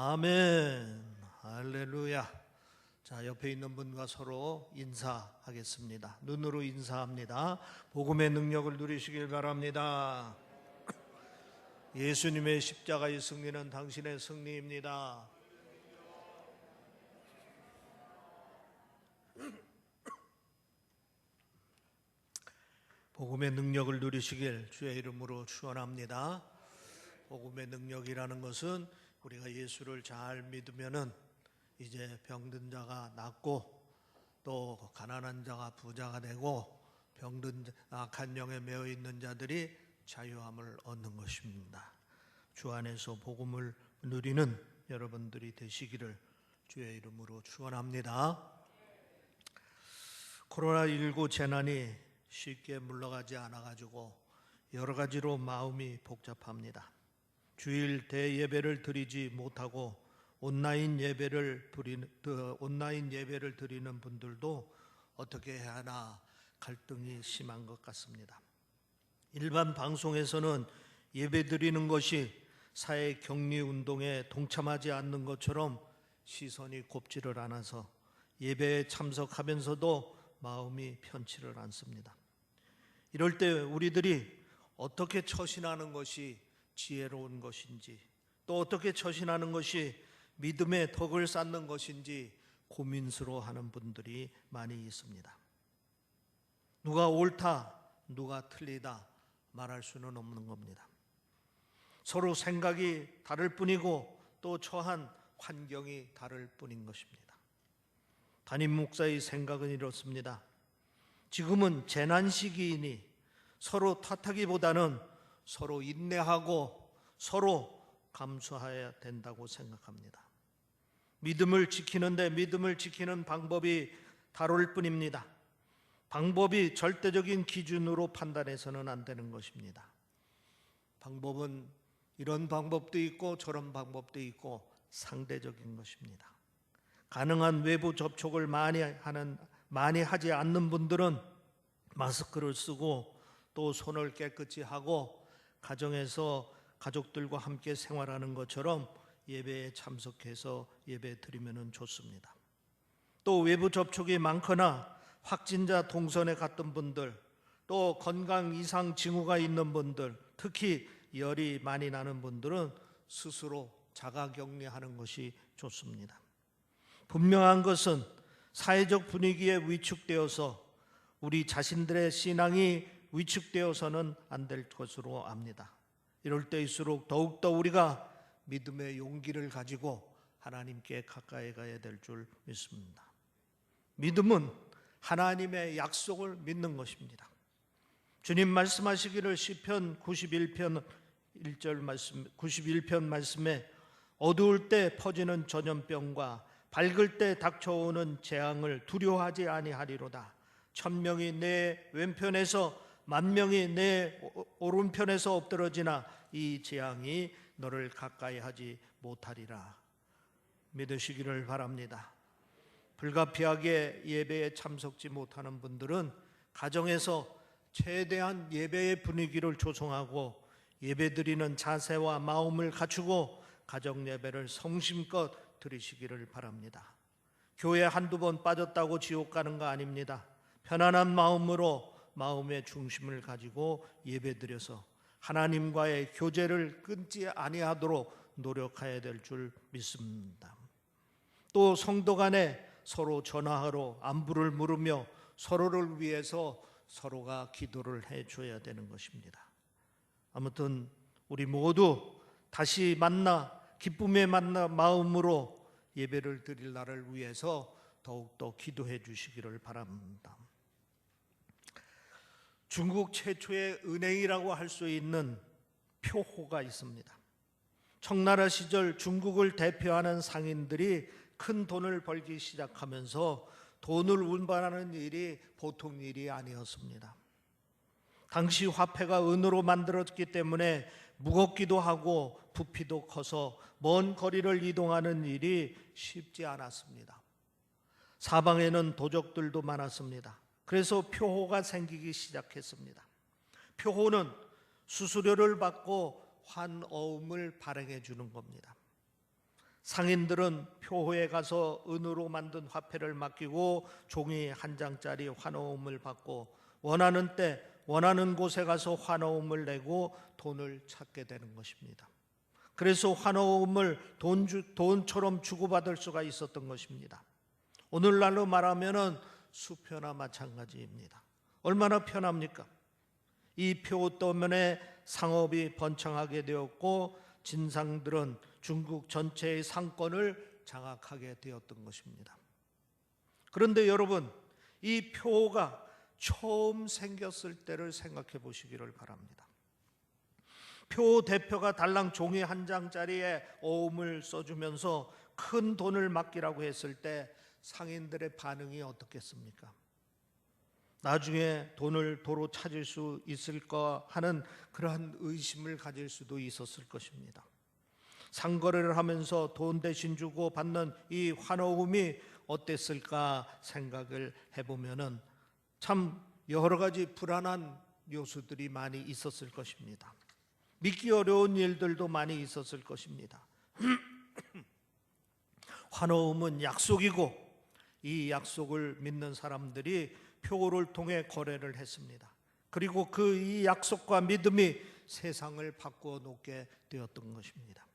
아멘. 할렐루야. 자, 옆에 있는 분과 서로 인사하겠습니다. 눈으로 인사합니다. 복음의 능력을 누리시길 바랍니다. 예수님의 십자가의 승리는 당신의 승리입니다. 복음의 능력을 누리시길 주의 이름으로 축원합니다. 복음의 능력이라는 것은 우리가 예수를 잘 믿으면은 이제 병든 자가 낫고 또 가난한 자가 부자가 되고 병든 악한 영에 매여 있는 자들이 자유함을 얻는 것입니다. 주 안에서 복음을 누리는 여러분들이 되시기를 주의 이름으로 축원합니다. 코로나19 재난이 쉽게 물러가지 않아가지고 여러 가지로 마음이 복잡합니다. 주일 대예배를 드리지 못하고 온라인 예배를 드리는 분들도 어떻게 해야 하나 갈등이 심한 것 같습니다. 일반 방송에서는 예배 드리는 것이 사회 격리 운동에 동참하지 않는 것처럼 시선이 곱지를 않아서 예배에 참석하면서도 마음이 편치를 않습니다. 이럴 때 우리들이 어떻게 처신하는 것이 지혜로운 것인지, 또 어떻게 처신하는 것이 믿음의 덕을 쌓는 것인지 고민스러워하는 분들이 많이 있습니다. 누가 옳다, 누가 틀리다 말할 수는 없는 겁니다. 서로 생각이 다를 뿐이고 또 처한 환경이 다를 뿐인 것입니다. 담임 목사의 생각은 이렇습니다. 지금은 재난 시기이니 서로 탓하기보다는 서로 인내하고 서로 감수해야 된다고 생각합니다. 믿음을 지키는데 믿음을 지키는 방법이 다를 뿐입니다. 방법이 절대적인 기준으로 판단해서는 안 되는 것입니다. 방법은 이런 방법도 있고 저런 방법도 있고 상대적인 것입니다. 가능한 외부 접촉을 많이 하지 않는 분들은 마스크를 쓰고 또 손을 깨끗이 하고 가정에서 가족들과 함께 생활하는 것처럼 예배에 참석해서 예배 드리면 좋습니다. 또 외부 접촉이 많거나 확진자 동선에 갔던 분들, 또 건강 이상 징후가 있는 분들, 특히 열이 많이 나는 분들은 스스로 자가격리하는 것이 좋습니다. 분명한 것은 사회적 분위기에 위축되어서 우리 자신들의 신앙이 위축되어서는 안 될 것으로 압니다. 이럴 때일수록 더욱더 우리가 믿음의 용기를 가지고 하나님께 가까이 가야 될 줄 믿습니다. 믿음은 하나님의 약속을 믿는 것입니다. 주님 말씀하시기를 시편 91편 1절 말씀에 어두울 때 퍼지는 전염병과 밝을 때 닥쳐오는 재앙을 두려워하지 아니하리로다. 천명이 내 왼편에서 만명이 내 오른편에서 엎드러지나 이 재앙이 너를 가까이 하지 못하리라. 믿으시기를 바랍니다. 불가피하게 예배에 참석지 못하는 분들은 가정에서 최대한 예배의 분위기를 조성하고 예배드리는 자세와 마음을 갖추고 가정 예배를 성심껏 드리시기를 바랍니다. 교회 한두 번 빠졌다고 지옥 가는 거 아닙니다. 편안한 마음으로 마음의 중심을 가지고 예배드려서 하나님과의 교제를 끊지 아니하도록 노력해야 될 줄 믿습니다. 또 성도 간에 서로 전화하러 안부를 물으며 서로를 위해서 서로가 기도를 해줘야 되는 것입니다. 아무튼 우리 모두 다시 만나 기쁨의 마음으로 예배를 드릴 날을 위해서 더욱더 기도해 주시기를 바랍니다. 중국 최초의 은행이라고 할 수 있는 표호가 있습니다. 청나라 시절 중국을 대표하는 상인들이 큰 돈을 벌기 시작하면서 돈을 운반하는 일이 보통 일이 아니었습니다. 당시 화폐가 은으로 만들어졌기 때문에 무겁기도 하고 부피도 커서 먼 거리를 이동하는 일이 쉽지 않았습니다. 사방에는 도적들도 많았습니다. 그래서 표호가 생기기 시작했습니다. 표호는 수수료를 받고 환어음을 발행해 주는 겁니다. 상인들은 표호에 가서 은으로 만든 화폐를 맡기고 종이 한 장짜리 환호음을 받고 원하는 때 원하는 곳에 가서 환호음을 내고 돈을 찾게 되는 것입니다. 그래서 환호음을 돈처럼 주고받을 수가 있었던 것입니다. 오늘날로 말하면 수표나 마찬가지입니다. 얼마나 편합니까? 이 표 때문에 상업이 번창하게 되었고 진상들은 중국 전체의 상권을 장악하게 되었던 것입니다. 그런데 여러분, 이 표가 처음 생겼을 때를 생각해 보시기를 바랍니다. 표 대표가 달랑 종이 한 장짜리에 어음을 써주면서 큰 돈을 맡기라고 했을 때 상인들의 반응이 어떻겠습니까? 나중에 돈을 도로 찾을 수 있을까 하는 그러한 의심을 가질 수도 있었을 것입니다. 상거래를 하면서 돈 대신 주고 받는 이 환호음이 어땠을까 생각을 해보면 참 여러 가지 불안한 요소들이 많이 있었을 것입니다. 믿기 어려운 일들도 많이 있었을 것입니다. 환호음은 약속이고 이 약속을 믿는 사람들이 표를 통해 거래를 했습니다. 그리고 이 약속과 믿음이 세상을 바꾸어 놓게 되었던 것입니다.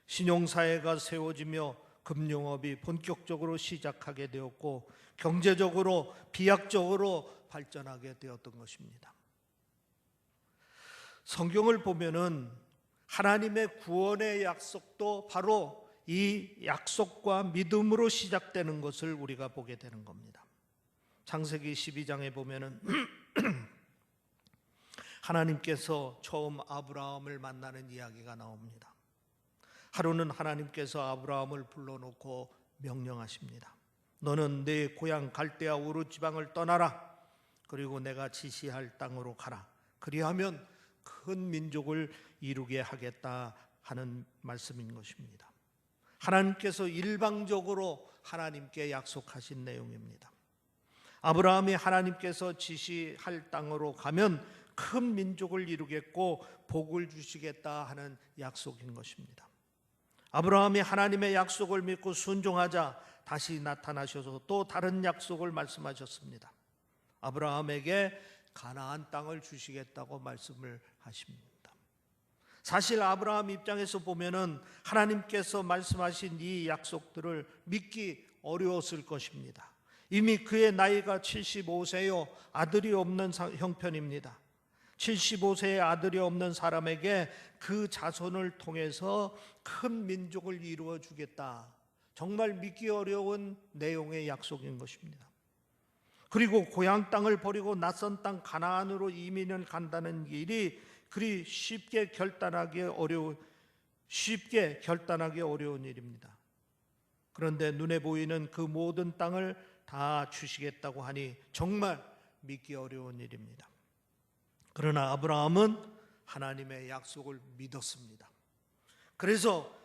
신용사회가 세워지며 금융업이 본격적으로 시작하게 되었고 경제적으로 비약적으로 발전하게 되었던 것입니다. 성경을 보면은 하나님의 구원의 약속도 바로 이 약속과 믿음으로 시작되는 것을 우리가 보게 되는 겁니다. 창세기 12장에 보면은 하나님께서 처음 아브라함을 만나는 이야기가 나옵니다. 하루는 하나님께서 아브라함을 불러놓고 명령하십니다. 너는 내 고향 갈대아 우르 지방을 떠나라. 그리고 내가 지시할 땅으로 가라. 그리하면 큰 민족을 이루게 하겠다 하는 말씀인 것입니다. 하나님께서 일방적으로 하나님께 약속하신 내용입니다. 아브라함이 하나님께서 지시할 땅으로 가면 큰 민족을 이루겠고 복을 주시겠다 하는 약속인 것입니다. 아브라함이 하나님의 약속을 믿고 순종하자 다시 나타나셔서 또 다른 약속을 말씀하셨습니다. 아브라함에게 가나안 땅을 주시겠다고 말씀을 하십니다. 사실 아브라함 입장에서 보면은 하나님께서 말씀하신 이 약속들을 믿기 어려웠을 것입니다. 이미 그의 나이가 75세요 아들이 없는 형편입니다. 75세의 아들이 없는 사람에게 그 자손을 통해서 큰 민족을 이루어 주겠다. 정말 믿기 어려운 내용의 약속인 것입니다. 그리고 고향 땅을 버리고 낯선 땅 가나안으로 이민을 간다는 일이 그리 쉽게 결단하기 어려운 일입니다. 그런데 눈에 보이는 그 모든 땅을 다 주시겠다고 하니 정말 믿기 어려운 일입니다. 그러나 아브라함은 하나님의 약속을 믿었습니다. 그래서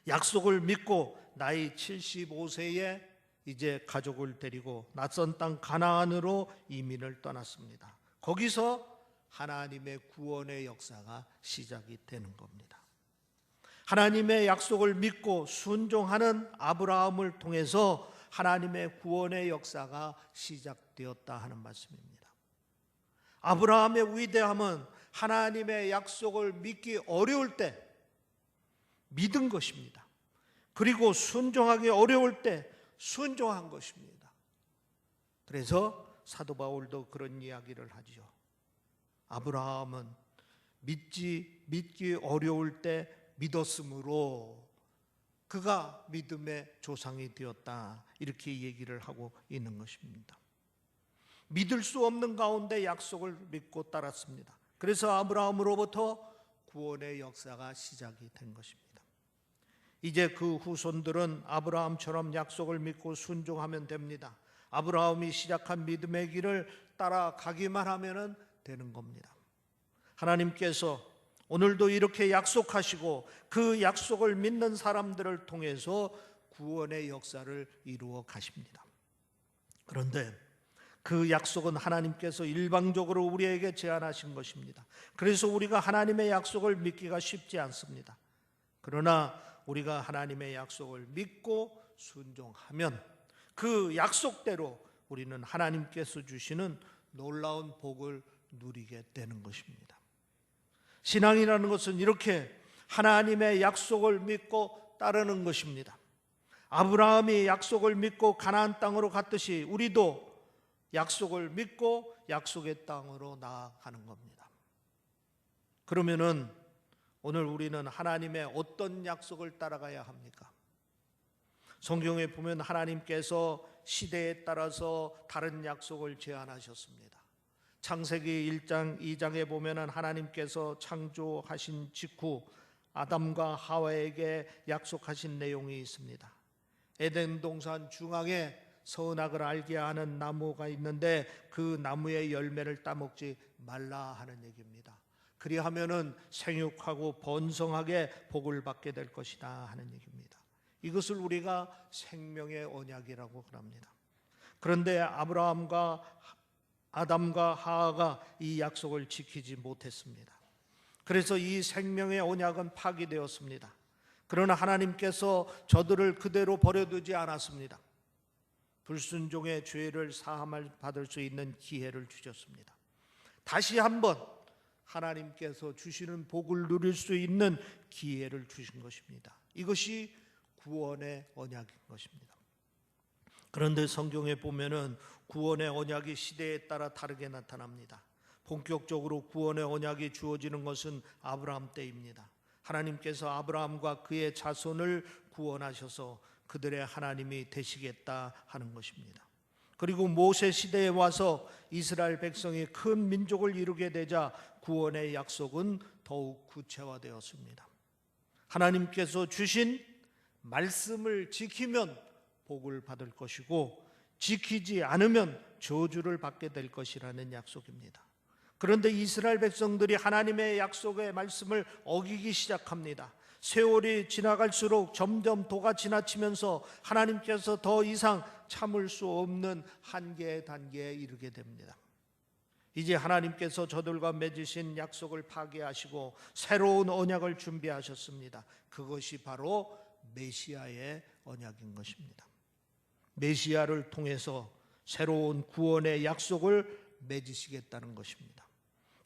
약속을 믿고 나이 75세에 이제 가족을 데리고 낯선 땅 가나안으로 이민을 떠났습니다. 거기서 하나님의 구원의 역사가 시작이 되는 겁니다. 하나님의 약속을 믿고 순종하는 아브라함을 통해서 하나님의 구원의 역사가 시작되었다 하는 말씀입니다. 아브라함의 위대함은 하나님의 약속을 믿기 어려울 때 믿은 것입니다. 그리고 순종하기 어려울 때 순종한 것입니다. 그래서 사도 바울도 그런 이야기를 하죠. 아브라함은 믿기 어려울 때 믿었으므로 그가 믿음의 조상이 되었다. 이렇게 얘기를 하고 있는 것입니다. 믿을 수 없는 가운데 약속을 믿고 따랐습니다. 그래서 아브라함으로부터 구원의 역사가 시작이 된 것입니다. 이제 그 후손들은 아브라함처럼 약속을 믿고 순종하면 됩니다. 아브라함이 시작한 믿음의 길을 따라가기만 하면 되는 겁니다. 하나님께서 오늘도 이렇게 약속하시고 그 약속을 믿는 사람들을 통해서 구원의 역사를 이루어 가십니다. 그런데 그 약속은 하나님께서 일방적으로 우리에게 제안하신 것입니다. 그래서 우리가 하나님의 약속을 믿기가 쉽지 않습니다. 그러나 우리가 하나님의 약속을 믿고 순종하면 그 약속대로 우리는 하나님께서 주시는 놀라운 복을 누리게 되는 것입니다. 신앙이라는 것은 이렇게 하나님의 약속을 믿고 따르는 것입니다. 아브라함이 약속을 믿고 가나안 땅으로 갔듯이 우리도 약속을 믿고 약속의 땅으로 나아가는 겁니다. 그러면은 오늘 우리는 하나님의 어떤 약속을 따라가야 합니까? 성경에 보면 하나님께서 시대에 따라서 다른 약속을 제안하셨습니다. 창세기 1장 2장에 보면 하나님께서 창조하신 직후 아담과 하와에게 약속하신 내용이 있습니다. 에덴 동산 중앙에 선악을 알게 하는 나무가 있는데 그 나무의 열매를 따먹지 말라 하는 얘기입니다. 그리하면은 생육하고 번성하게 복을 받게 될 것이다 하는 얘기입니다. 이것을 우리가 생명의 언약이라고 합니다. 그런데 아담과 하와가 이 약속을 지키지 못했습니다. 그래서 이 생명의 언약은 파기되었습니다. 그러나 하나님께서 저들을 그대로 버려두지 않았습니다. 불순종의 죄를 사함을 받을 수 있는 기회를 주셨습니다. 다시 한번 하나님께서 주시는 복을 누릴 수 있는 기회를 주신 것입니다. 이것이 구원의 언약인 것입니다. 그런데 성경에 보면은 구원의 언약이 시대에 따라 다르게 나타납니다. 본격적으로 구원의 언약이 주어지는 것은 아브라함 때입니다. 하나님께서 아브라함과 그의 자손을 구원하셔서 그들의 하나님이 되시겠다 하는 것입니다. 그리고 모세 시대에 와서 이스라엘 백성이 큰 민족을 이루게 되자 구원의 약속은 더욱 구체화되었습니다. 하나님께서 주신 말씀을 지키면 복을 받을 것이고 지키지 않으면 저주를 받게 될 것이라는 약속입니다. 그런데 이스라엘 백성들이 하나님의 약속의 말씀을 어기기 시작합니다. 세월이 지나갈수록 점점 도가 지나치면서 하나님께서 더 이상 참을 수 없는 한계의 단계에 이르게 됩니다. 이제 하나님께서 저들과 맺으신 약속을 파기하시고 새로운 언약을 준비하셨습니다. 그것이 바로 메시아의 언약인 것입니다. 메시아를 통해서 새로운 구원의 약속을 맺으시겠다는 것입니다.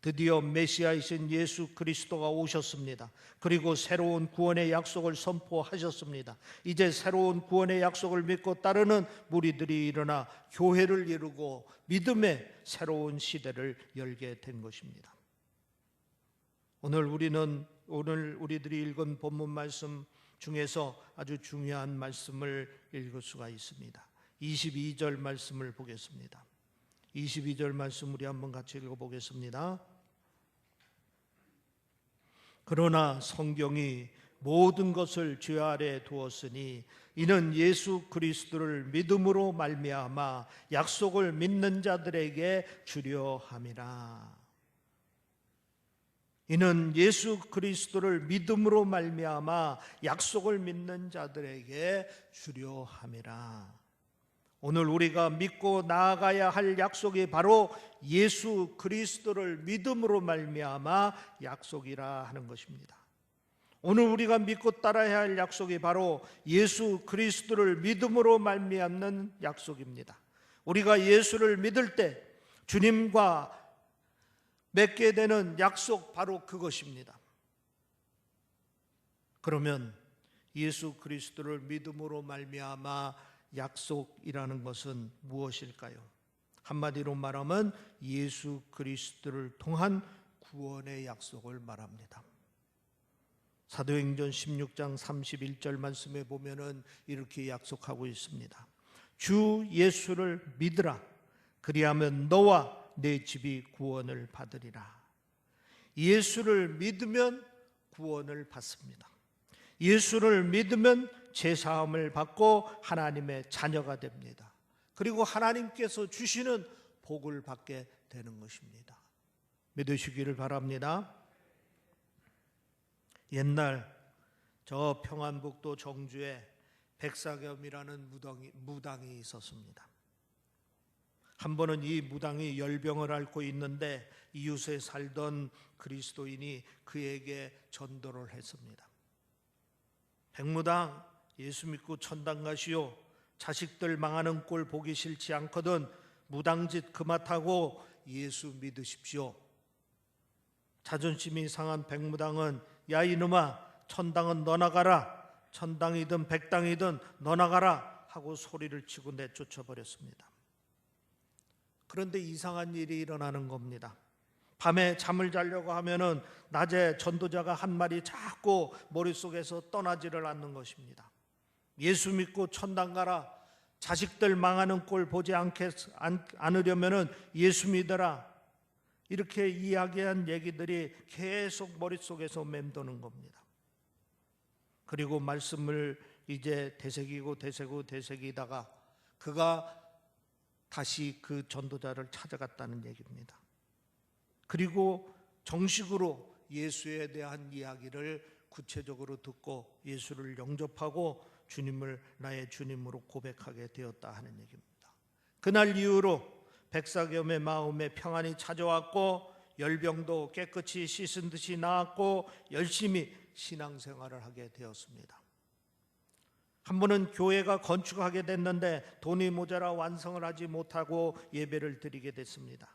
드디어 메시아이신 예수 그리스도가 오셨습니다. 그리고 새로운 구원의 약속을 선포하셨습니다. 이제 새로운 구원의 약속을 믿고 따르는 무리들이 일어나 교회를 이루고 믿음의 새로운 시대를 열게 된 것입니다. 오늘 우리들이 읽은 본문 말씀 중에서 아주 중요한 말씀을 읽을 수가 있습니다. 22절 말씀을 보겠습니다. 22절 말씀 우리 한번 같이 읽어보겠습니다. 그러나 성경이 모든 것을 죄 아래 두었으니 이는 예수 그리스도를 믿음으로 말미암아 약속을 믿는 자들에게 주려 함이라. 이는 예수 그리스도를 믿음으로 말미암아 약속을 믿는 자들에게 주려 함이라. 오늘 우리가 믿고 나아가야 할 약속이 바로 예수 그리스도를 믿음으로 말미암아 약속이라 하는 것입니다. 오늘 우리가 믿고 따라야 할 약속이 바로 예수 그리스도를 믿음으로 말미암는 약속입니다. 우리가 예수를 믿을 때 주님과 맺게 되는 약속 바로 그것입니다. 그러면 예수 그리스도를 믿음으로 말미암아 약속이라는 것은 무엇일까요? 한마디로 말하면 예수 그리스도를 통한 구원의 약속을 말합니다. 사도행전 16장 31절 말씀에 보면은 이렇게 약속하고 있습니다. 주 예수를 믿으라. 그리하면 너와 내 집이 구원을 받으리라. 예수를 믿으면 구원을 받습니다. 예수를 믿으면 죄사함을 받고 하나님의 자녀가 됩니다. 그리고 하나님께서 주시는 복을 받게 되는 것입니다. 믿으시기를 바랍니다. 옛날 저 평안북도 정주에 백사겸이라는 무당이 있었습니다. 한 번은 이 무당이 열병을 앓고 있는데 이웃에 살던 그리스도인이 그에게 전도를 했습니다. 백무당 예수 믿고 천당 가시오. 자식들 망하는 꼴 보기 싫지 않거든 무당짓 그만하고 예수 믿으십시오. 자존심이 상한 백무당은 야 이놈아 천당은 너나 가라, 천당이든 백당이든 너나 가라 하고 소리를 치고 내쫓아버렸습니다. 그런데 이상한 일이 일어나는 겁니다. 밤에 잠을 자려고 하면은 낮에 전도자가 한 말이 자꾸 머릿속에서 떠나지를 않는 것입니다. 예수 믿고 천당 가라, 자식들 망하는 꼴 보지 않으려면은 예수 믿어라, 이렇게 이야기한 얘기들이 계속 머릿속에서 맴도는 겁니다. 그리고 말씀을 이제 되새기다가 그가 다시 그 전도자를 찾아갔다는 얘기입니다. 그리고 정식으로 예수에 대한 이야기를 구체적으로 듣고 예수를 영접하고 주님을 나의 주님으로 고백하게 되었다 하는 얘기입니다. 그날 이후로 백사겸의 마음에 평안이 찾아왔고 열병도 깨끗이 씻은 듯이 나았고 열심히 신앙생활을 하게 되었습니다. 한 번은 교회가 건축하게 됐는데 돈이 모자라 완성을 하지 못하고 예배를 드리게 됐습니다.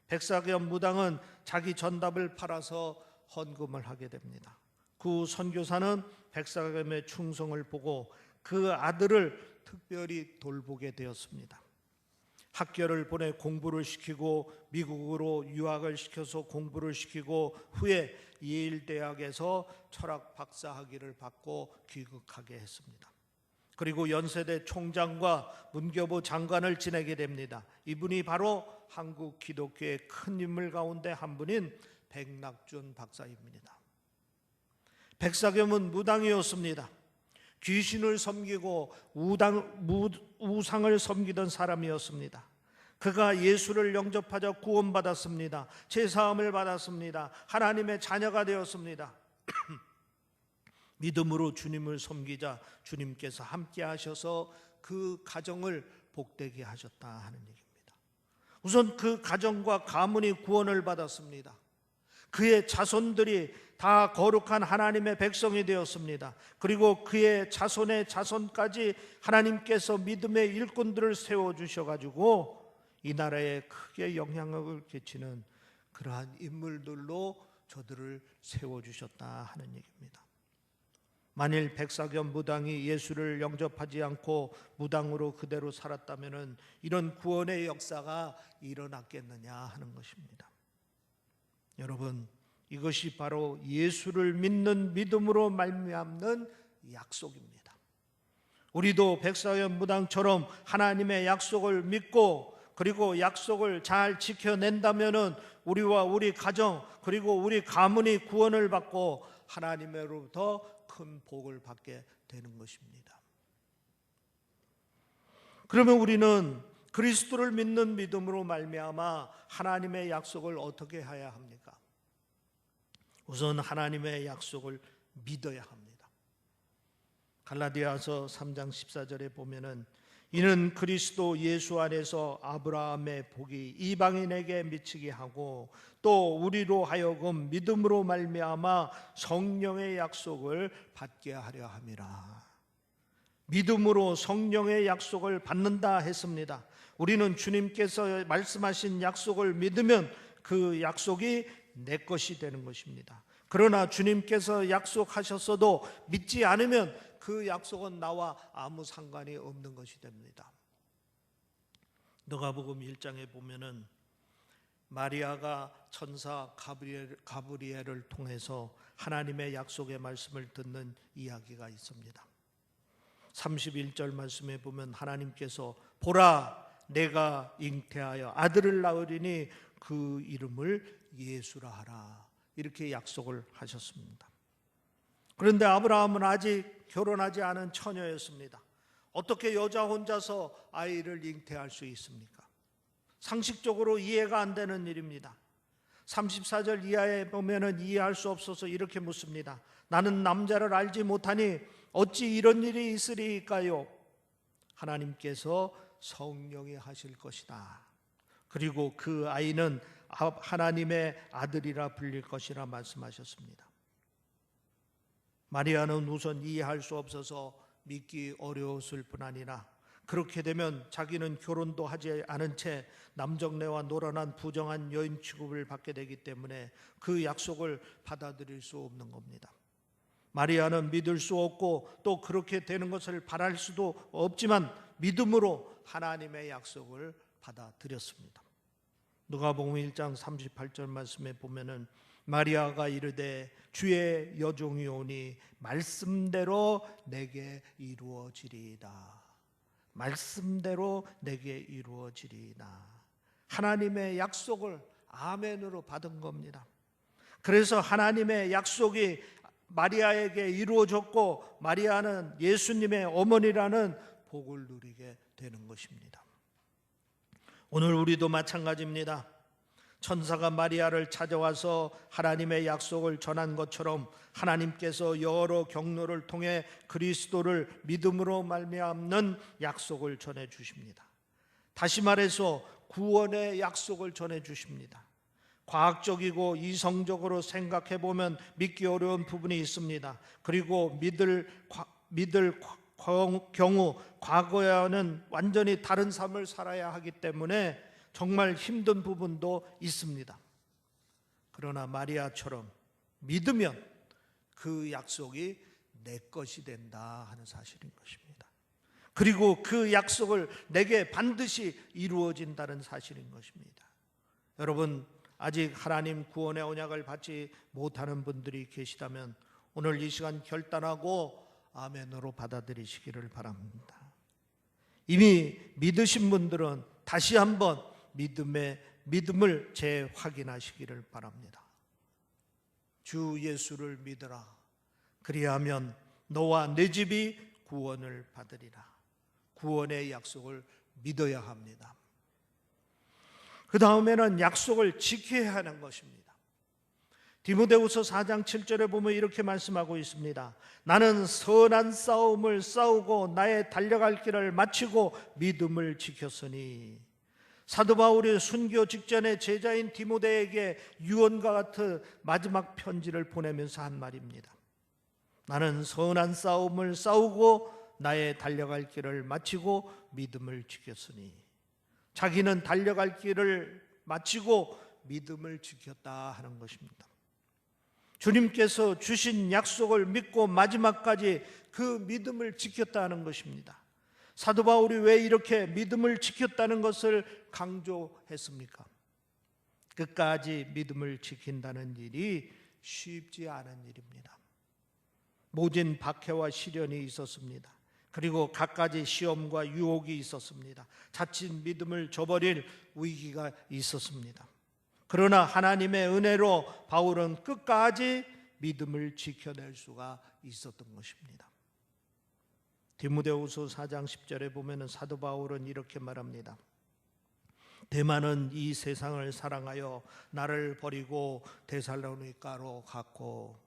백사겸 무당은 자기 전답을 팔아서 헌금을 하게 됩니다. 그 선교사는 백사겸의 충성을 보고 그 아들을 특별히 돌보게 되었습니다. 학교를 보내 공부를 시키고 미국으로 유학을 시켜서 공부를 시키고 후에 예일대학에서 철학 박사 학위를 받고 귀국하게 했습니다. 그리고 연세대 총장과 문교부 장관을 지내게 됩니다. 이분이 바로 한국 기독교의 큰 인물 가운데 한 분인 백낙준 박사입니다. 백사겸은 무당이었습니다. 귀신을 섬기고 우상을 섬기던 사람이었습니다. 그가 예수를 영접하자 구원받았습니다. 제사함을 받았습니다. 하나님의 자녀가 되었습니다. 믿음으로 주님을 섬기자 주님께서 함께 하셔서 그 가정을 복되게 하셨다 하는 얘기입니다. 우선 그 가정과 가문이 구원을 받았습니다. 그의 자손들이 다 거룩한 하나님의 백성이 되었습니다. 그리고 그의 자손의 자손까지 하나님께서 믿음의 일꾼들을 세워주셔가지고 이 나라에 크게 영향력을 끼치는 그러한 인물들로 저들을 세워주셨다 하는 얘기입니다. 만일 백사겸 무당이 예수를 영접하지 않고 무당으로 그대로 살았다면 이런 구원의 역사가 일어났겠느냐 하는 것입니다. 여러분, 이것이 바로 예수를 믿는 믿음으로 말미암는 약속입니다. 우리도 백사겸 무당처럼 하나님의 약속을 믿고 그리고 약속을 잘 지켜낸다면 우리와 우리 가정 그리고 우리 가문이 구원을 받고 하나님으로부터 큰 복을 받게 되는 것입니다. 그러면 우리는 그리스도를 믿는 믿음으로 말미암아 하나님의 약속을 어떻게 해야 합니까? 우선 하나님의 약속을 믿어야 합니다. 갈라디아서 3장 14절에 보면은 이는 그리스도 예수 안에서 아브라함의 복이 이방인에게 미치게 하고 또 우리로 하여금 믿음으로 말미암아 성령의 약속을 받게 하려 함이라. 믿음으로 성령의 약속을 받는다 했습니다. 우리는 주님께서 말씀하신 약속을 믿으면 그 약속이 내 것이 되는 것입니다. 그러나 주님께서 약속하셨어도 믿지 않으면 그 약속은 나와 아무 상관이 없는 것이 됩니다. 누가복음 1장에 보면은 마리아가 천사 가브리엘을 통해서 하나님의 약속의 말씀을 듣는 이야기가 있습니다. 31절 말씀에 보면 하나님께서 보라 내가 잉태하여 아들을 낳으리니 그 이름을 예수라 하라 이렇게 약속을 하셨습니다. 그런데 아브라함은 아직 결혼하지 않은 처녀였습니다. 어떻게 여자 혼자서 아이를 잉태할 수 있습니까? 상식적으로 이해가 안 되는 일입니다. 34절 이하에 보면은 이해할 수 없어서 이렇게 묻습니다. 나는 남자를 알지 못하니 어찌 이런 일이 있으리까요? 하나님께서 성령이 하실 것이다. 그리고 그 아이는 하나님의 아들이라 불릴 것이라 말씀하셨습니다. 마리아는 우선 이해할 수 없어서 믿기 어려웠을 뿐 아니라 그렇게 되면 자기는 결혼도 하지 않은 채 남정네와 노란한 부정한 여인 취급을 받게 되기 때문에 그 약속을 받아들일 수 없는 겁니다. 마리아는 믿을 수 없고 또 그렇게 되는 것을 바랄 수도 없지만 믿음으로 하나님의 약속을 받아들였습니다. 누가복음 1장 38절 말씀에 보면은 마리아가 이르되 주의 여종이 오니 말씀대로 내게 이루어지리이다. 말씀대로 내게 이루어지리이다. 하나님의 약속을 아멘으로 받은 겁니다. 그래서 하나님의 약속이 마리아에게 이루어졌고 마리아는 예수님의 어머니라는 복을 누리게 되는 것입니다. 오늘 우리도 마찬가지입니다. 천사가 마리아를 찾아와서 하나님의 약속을 전한 것처럼 하나님께서 여러 경로를 통해 그리스도를 믿음으로 말미암는 약속을 전해 주십니다. 다시 말해서 구원의 약속을 전해 주십니다. 과학적이고 이성적으로 생각해 보면 믿기 어려운 부분이 있습니다. 그리고 믿을 경우 과거와는 완전히 다른 삶을 살아야 하기 때문에 정말 힘든 부분도 있습니다. 그러나 마리아처럼 믿으면 그 약속이 내 것이 된다 하는 사실인 것입니다. 그리고 그 약속을 내게 반드시 이루어진다는 사실인 것입니다. 여러분, 아직 하나님 구원의 언약을 받지 못하는 분들이 계시다면 오늘 이 시간 결단하고 아멘으로 받아들이시기를 바랍니다. 이미 믿으신 분들은 다시 한번 믿음을 재확인하시기를 바랍니다. 주 예수를 믿으라. 그리하면 너와 내 집이 구원을 받으리라. 구원의 약속을 믿어야 합니다. 그 다음에는 약속을 지켜야 하는 것입니다. 디모데후서 4장 7절에 보면 이렇게 말씀하고 있습니다. 나는 선한 싸움을 싸우고 나의 달려갈 길을 마치고 믿음을 지켰으니. 사도 바울이 순교 직전에 제자인 디모데에게 유언과 같은 마지막 편지를 보내면서 한 말입니다. 나는 선한 싸움을 싸우고 나의 달려갈 길을 마치고 믿음을 지켰으니. 자기는 달려갈 길을 마치고 믿음을 지켰다 하는 것입니다. 주님께서 주신 약속을 믿고 마지막까지 그 믿음을 지켰다는 것입니다. 사도 바울이 왜 이렇게 믿음을 지켰다는 것을 강조했습니까? 끝까지 믿음을 지킨다는 일이 쉽지 않은 일입니다. 모진 박해와 시련이 있었습니다. 그리고 갖가지 시험과 유혹이 있었습니다. 자칫 믿음을 저버릴 위기가 있었습니다. 그러나 하나님의 은혜로 바울은 끝까지 믿음을 지켜낼 수가 있었던 것입니다. 디모데후서 4장 10절에 보면 사도 바울은 이렇게 말합니다. 데마는 이 세상을 사랑하여 나를 버리고 데살로니가로 갔고.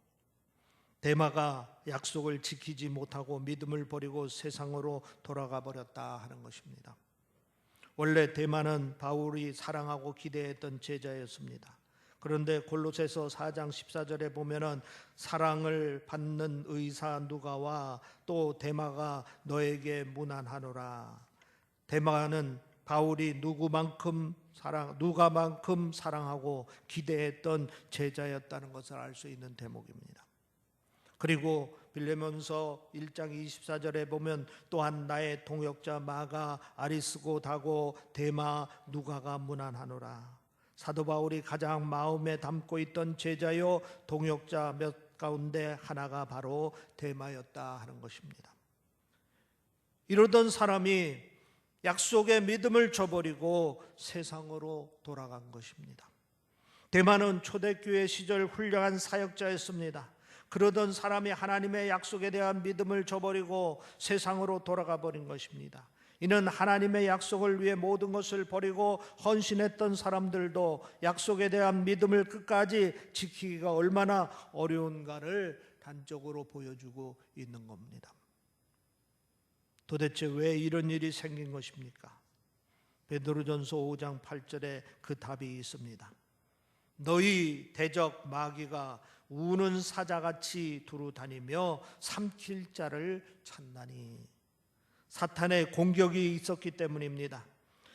데마가 약속을 지키지 못하고 믿음을 버리고 세상으로 돌아가 버렸다 하는 것입니다. 원래 데마는 바울이 사랑하고 기대했던 제자였습니다. 그런데 골로새서 4장 14절에 보면은 사랑을 받는 의사 누가와 또 데마가 너에게 문안하노라. 데마는 바울이 누가만큼 사랑하고 기대했던 제자였다는 것을 알 수 있는 대목입니다. 그리고 빌레몬서 1장 24절에 보면 또한 나의 동역자 마가 아리스고 다고 데마 누가가 문안하노라. 사도 바울이 가장 마음에 담고 있던 제자요 동역자 몇 가운데 하나가 바로 데마였다 하는 것입니다. 이러던 사람이 약속의 믿음을 저버리고 세상으로 돌아간 것입니다. 데마는 초대교회 시절 훌륭한 사역자였습니다. 그러던 사람이 하나님의 약속에 대한 믿음을 저버리고 세상으로 돌아가 버린 것입니다. 이는 하나님의 약속을 위해 모든 것을 버리고 헌신했던 사람들도 약속에 대한 믿음을 끝까지 지키기가 얼마나 어려운가를 단적으로 보여주고 있는 겁니다. 도대체 왜 이런 일이 생긴 것입니까? 베드로전서 5장 8절에 그 답이 있습니다. 너희 대적 마귀가 우는 사자같이 두루 다니며 삼킬 자를 찾나니. 사탄의 공격이 있었기 때문입니다.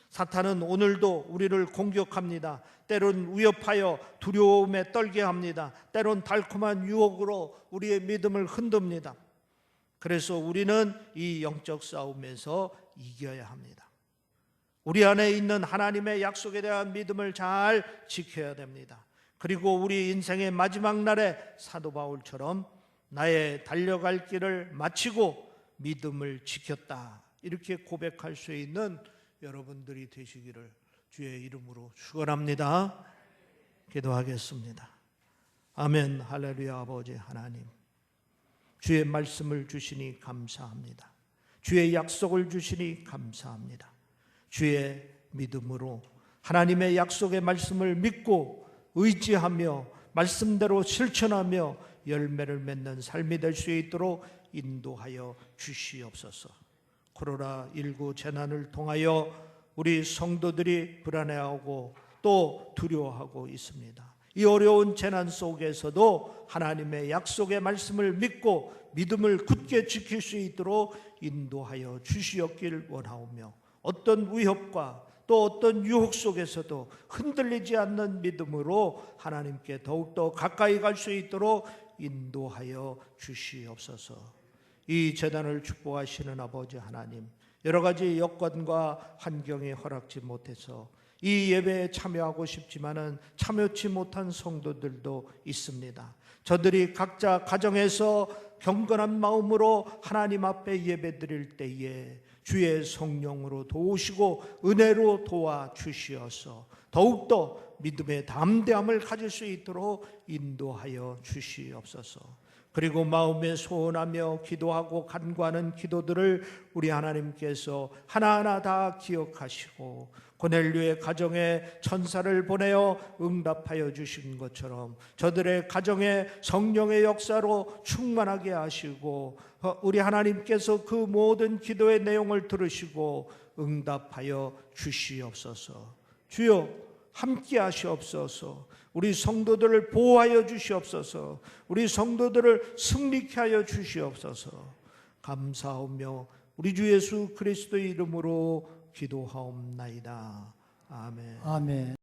사탄은 오늘도 우리를 공격합니다. 때론 위협하여 두려움에 떨게 합니다. 때론 달콤한 유혹으로 우리의 믿음을 흔듭니다. 그래서 우리는 이 영적 싸움에서 이겨야 합니다. 우리 안에 있는 하나님의 약속에 대한 믿음을 잘 지켜야 됩니다. 그리고 우리 인생의 마지막 날에 사도 바울처럼 나의 달려갈 길을 마치고 믿음을 지켰다, 이렇게 고백할 수 있는 여러분들이 되시기를 주의 이름으로 축원합니다. 기도하겠습니다. 아멘. 할렐루야. 아버지 하나님, 주의 말씀을 주시니 감사합니다. 주의 약속을 주시니 감사합니다. 주의 믿음으로 하나님의 약속의 말씀을 믿고 의지하며 말씀대로 실천하며 열매를 맺는 삶이 될 수 있도록 인도하여 주시옵소서. 코로나19 재난을 통하여 우리 성도들이 불안해하고 또 두려워하고 있습니다. 이 어려운 재난 속에서도 하나님의 약속의 말씀을 믿고 믿음을 굳게 지킬 수 있도록 인도하여 주시옵길 원하오며, 어떤 위협과 또 어떤 유혹 속에서도 흔들리지 않는 믿음으로 하나님께 더욱더 가까이 갈 수 있도록 인도하여 주시옵소서. 이 재단을 축복하시는 아버지 하나님, 여러 가지 여건과 환경이 허락지 못해서 이 예배에 참여하고 싶지만은 참여치 못한 성도들도 있습니다. 저들이 각자 가정에서 경건한 마음으로 하나님 앞에 예배드릴 때에 주의 성령으로 도우시고 은혜로 도와주시어서 더욱더 믿음의 담대함을 가질 수 있도록 인도하여 주시옵소서. 그리고 마음에 소원하며 기도하고 간구하는 기도들을 우리 하나님께서 하나하나 다 기억하시고 고넬료의 가정에 천사를 보내어 응답하여 주신 것처럼 저들의 가정에 성령의 역사로 충만하게 하시고 우리 하나님께서 그 모든 기도의 내용을 들으시고 응답하여 주시옵소서. 주여 함께 하시옵소서. 우리 성도들을 보호하여 주시옵소서. 우리 성도들을 승리케 하여 주시옵소서. 감사하며 우리 주 예수 그리스도의 이름으로 기도하옵나이다. 아멘. 아멘.